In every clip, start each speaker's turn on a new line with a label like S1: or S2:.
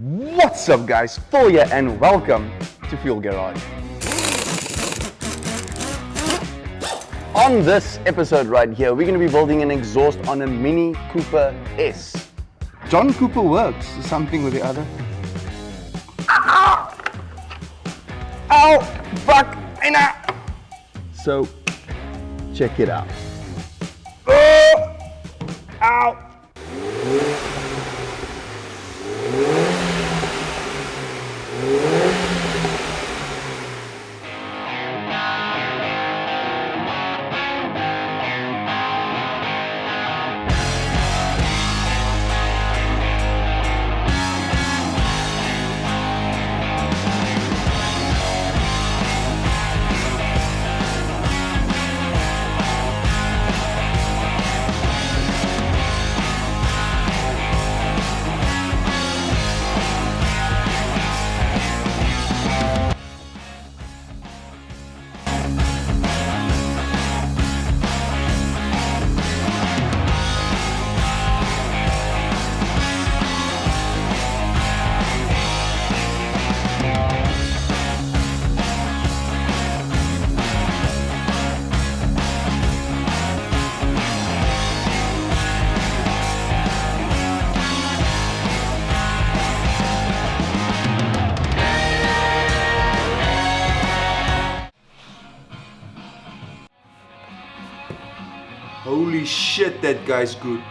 S1: What's up guys, Phil here and welcome to FuelGarage. On this episode right here, we're going to be building an exhaust on a Mini Cooper S. John Cooper works, something with the other. Ow! Ow! Fuck! So, check it out. Oh! Ow! Holy shit, that guy's good.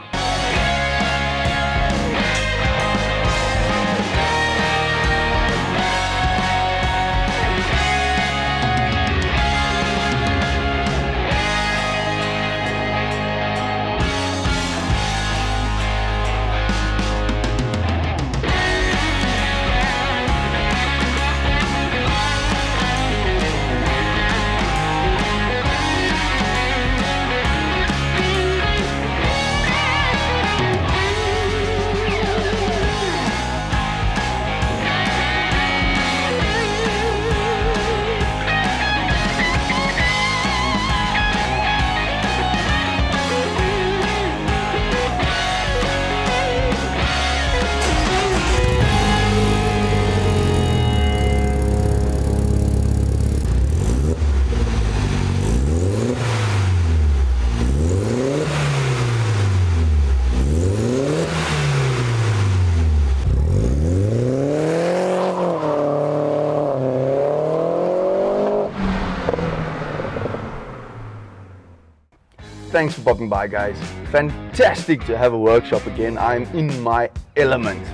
S1: Thanks for popping by guys. Fantastic to have a workshop again. I'm in my element.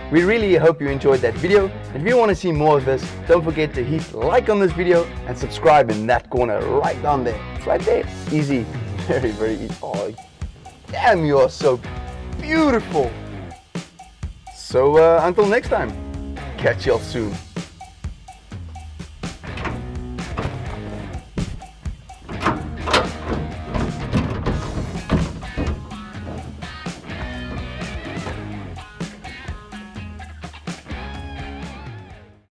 S1: We really hope you enjoyed that video. If you want to see more of this, don't forget to hit like on this video and subscribe in that corner right down there. It's right there. Easy. Very, very easy. Oh, damn, you are so beautiful. So until next time, catch y'all soon.